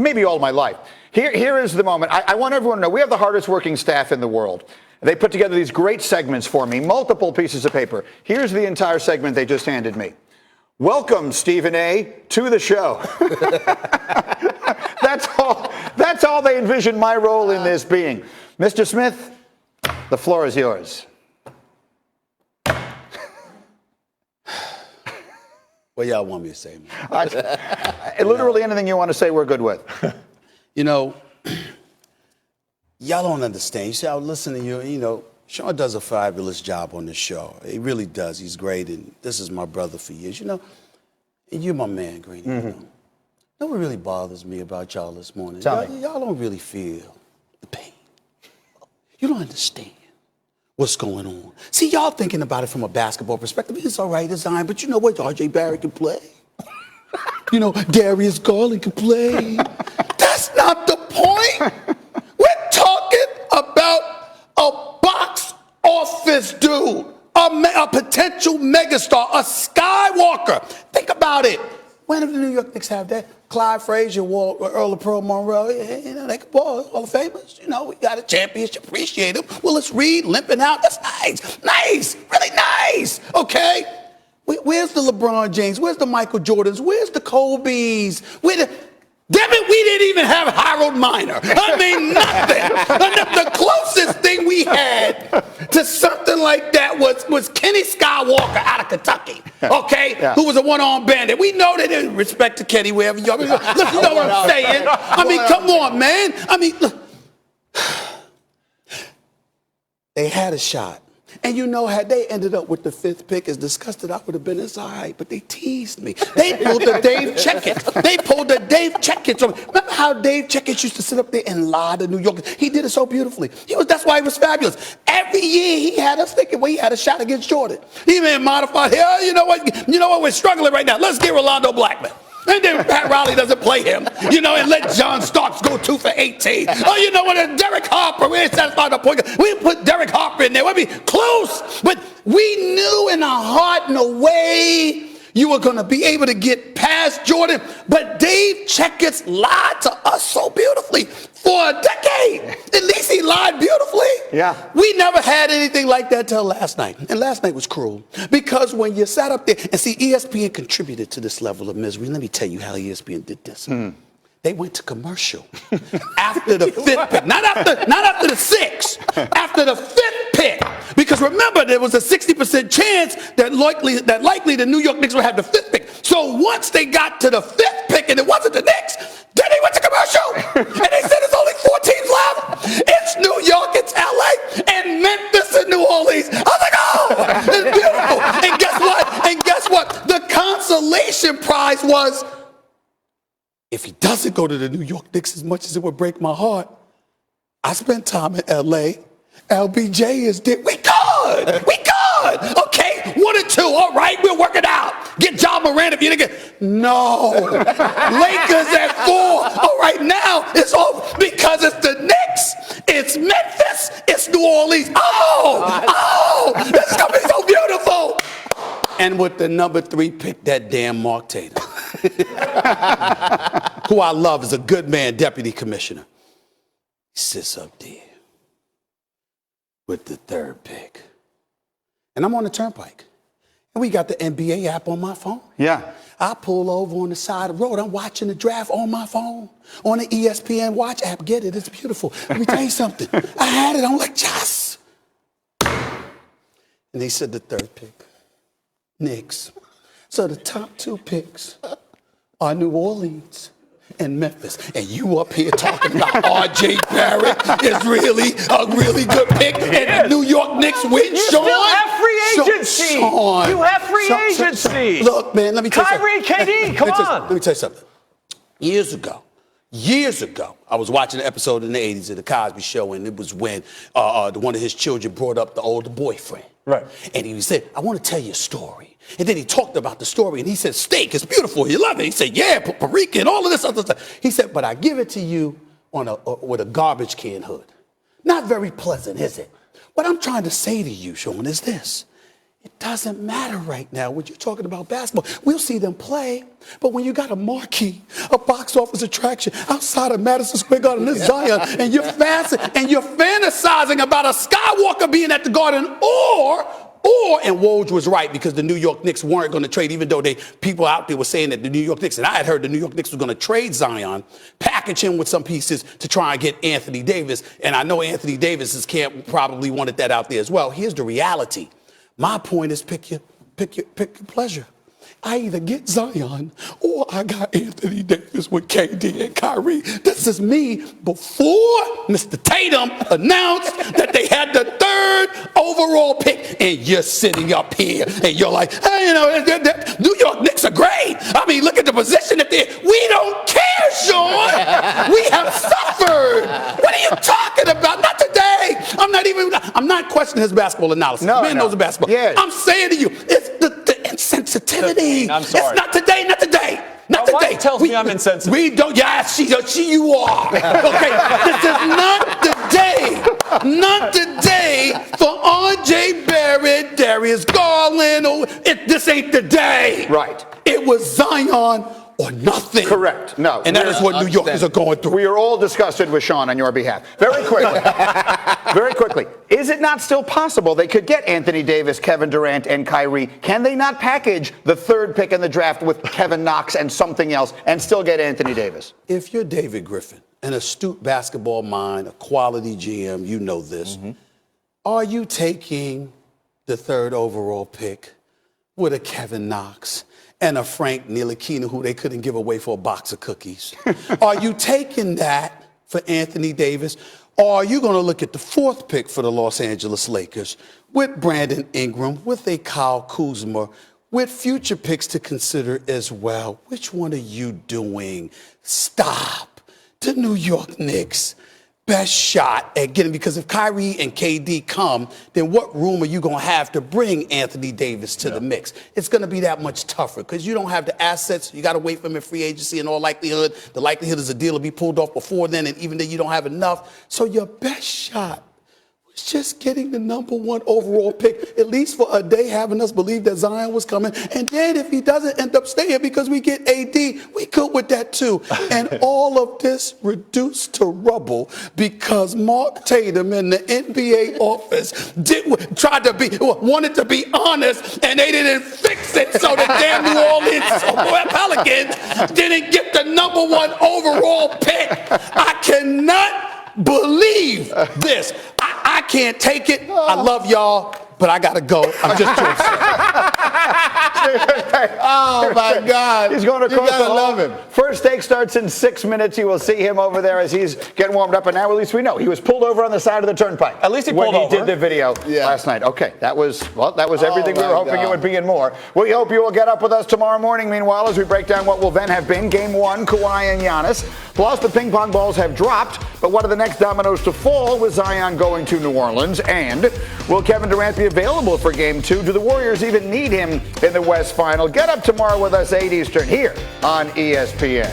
maybe all my life. Here is the moment. I want everyone to know we have the hardest working staff in the world. They put together these great segments for me, multiple pieces of paper. Here's the entire segment they just handed me. Welcome, Stepehn A, to the show. That's all they envision my role in this being. Mr. Smith, the floor is yours. What y'all want me to say, man? Literally anything you want to say, we're good with. You know, y'all don't understand. You see, I was listening to you, Sean does a fabulous job on the show. He really does. He's great, and this is my brother for years. And you're my man, Greeny. You know what really bothers me about y'all this morning? Y'all don't really feel the pain. You don't understand what's going on. See, y'all thinking about it from a basketball perspective. It's all right, it's fine, but you know what? R.J. Barrett can play. Darius Garland can play. That's not the point. We're talking about a box office dude, a potential megastar, a Skywalker. Think about it. When did the New York Knicks have that? Clyde Frazier, Earl of Pearl Monroe, they could ball, Hall of Famers. We got a championship, appreciate him. Willis Reed limping out, that's nice, really nice, okay? Where's the LeBron James? Where's the Michael Jordans? Where's the Kobe's? Damn it, we didn't even have Harold Miner. I mean, nothing. The closest thing we had to something like that was Kenny Skywalker out of Kentucky, okay? Yeah. Who was a one-armed bandit. We know they didn't respect to Kenny wherever you are. You know what I'm saying? I mean, come on, man. I mean, look. They had a shot. And had they ended up with the 5th pick, as disgusted I would have been, it's all right, but they teased me. They pulled the Dave Checkett. They pulled the Dave Checkett. Remember how Dave Checkett used to sit up there and lie to New York? He did it so beautifully. That's why he was fabulous. Every year he had us thinking, well, he had a shot against Jordan. He even modified, you know what, we're struggling right now. Let's get Rolando Blackman. And then Pat Riley doesn't play him, and let John Starks go 2 for 18. Oh, you know what? Derek Harper, we ain't satisfied the point. We put Derek Harper in there. We'd be close, but we knew in our heart, in a way, you were going to be able to get past Jordan. But Dave Checkett lied to us so beautifully for a decade. At least he lied beautifully. Yeah. We never had anything like that till last night. And last night was cruel. Because when you sat up there, and see, ESPN contributed to this level of misery. Let me tell you how ESPN did this. They went to commercial after the 5th pick. Not after the 6th, after the 5th pick. Because remember, there was a 60% chance that likely the New York Knicks would have the 5th pick. So once they got to the 5th pick and it wasn't the Knicks, then they went to commercial. And they said there's only 4 teams left. It's New York, it's LA, and Memphis and New Orleans. I was like, oh, it's beautiful. And guess what? The consolation prize was, if he doesn't go to the New York Knicks, as much as it would break my heart, I spent time in LA. LBJ is there. We good. Okay, 1 and 2. All right, we'll work it out. Get John Moran if you didn't get. No. Lakers at 4. All right, now it's over because it's the Knicks. It's Memphis. It's New Orleans. This is gonna be so beautiful. And with the number 3 pick, that damn Mark Tatum. Who I love is a good man, deputy commissioner. He sits up there with the 3rd pick. And I'm on the turnpike. And we got the NBA app on my phone. Yeah. I pull over on the side of the road. I'm watching the draft on my phone. On the ESPN Watch app. Get it. It's beautiful. Let me tell you something. I had it. I'm like, yes. And they said the 3rd pick. Knicks. So the top 2 picks are New Orleans and Memphis. And you up here talking about R.J. Barrett is really a really good pick. And the New York Knicks win. You still have free agency. You have free agency. Look, man, let me tell you something. Kyrie and KD, come on. Let me tell you something. Years ago, I was watching an episode in the 80s of The Cosby Show, and it was when one of his children brought up the older boyfriend. Right. And he said, I want to tell you a story. And then he talked about the story, and he said, steak is beautiful. You love it. He said, yeah, paprika and all of this other stuff. He said, but I give it to you with a garbage can hood. Not very pleasant, is it? What I'm trying to say to you, Sean, is this. It doesn't matter right now when you're talking about basketball. We'll see them play, but when you got a marquee, a box office attraction outside of Madison Square Garden in Zion, and you're fantasizing about a Skywalker being at the Garden, and Woj was right because the New York Knicks weren't going to trade, even though people out there were saying that the New York Knicks, and I had heard the New York Knicks was going to trade Zion, package him with some pieces to try and get Anthony Davis, and I know Anthony Davis's camp probably wanted that out there as well. Here's the reality. My point is pick your pleasure. I either get Zion or I got Anthony Davis with KD and Kyrie. This is me before Mr. Tatum announced that they had the 3rd overall pick. And you're sitting up here and you're like, hey, New York Knicks are great. I mean, look at the position that they're. We don't care, Sean. We have suffered. What are you talking about? Not today. I'm not questioning his basketball analysis. No, Man knows the basketball. Yes. I'm saying to you, it's the insensitivity. I'm sorry. It's not today. Not today. Wife tells me I'm insensitive. We don't. Yeah, you are. Okay, this is not the day. Not the day for R.J. Barrett, Darius Garland. This ain't the day. Right. It was Zion or nothing. Correct. No. And that is what New Yorkers are going through. We are all disgusted with Sean on your behalf. Very quickly. Is it not still possible they could get Anthony Davis, Kevin Durant, and Kyrie? Can they not package the 3rd pick in the draft with Kevin Knox and something else and still get Anthony Davis? If you're David Griffin, an astute basketball mind, a quality GM, you know this. Mm-hmm. Are you taking the 3rd overall pick with a Kevin Knox and a Frank Ntilikina who they couldn't give away for a box of cookies? Are you taking that for Anthony Davis? Or are you going to look at the 4th pick for the Los Angeles Lakers with Brandon Ingram, with a Kyle Kuzma, with future picks to consider as well? Which one are you doing? Stop. The New York Knicks, best shot at getting, because if Kyrie and KD come, then what room are you going to have to bring Anthony Davis to the mix? It's going to be that much tougher because you don't have the assets. You got to wait for him in free agency in all likelihood. The likelihood is a deal will be pulled off before then, and even then you don't have enough. So your best shot was just getting the #1 overall pick, at least for a day, having us believe that Zion was coming. And then if he doesn't end up staying because we get AD, we good with that too. And all of this reduced to rubble because Mark Tatum in the NBA office wanted to be honest, and they didn't fix it. So the damn New Orleans Pelicans didn't get the #1 overall pick. I cannot believe this. I can't take it. I love y'all, but I gotta go. I'm just too upset. Oh my God. He's going across the love him. First Take starts in 6 minutes. You will see him over there as he's getting warmed up. And now at least we know he was pulled over on the side of the turnpike. At least he pulled over. When he did the video last night. Okay, that was everything we were hoping it would be and more. We hope you will get up with us tomorrow morning. Meanwhile, as we break down what will then have been Game 1, Kawhi and Giannis. Plus, the ping pong balls have dropped. But what are the next dominoes to fall with Zion going to New Orleans? And will Kevin Durant be available for Game 2? Do the Warriors even need him in the West Final? Get up tomorrow with us 8 Eastern here on ESPN.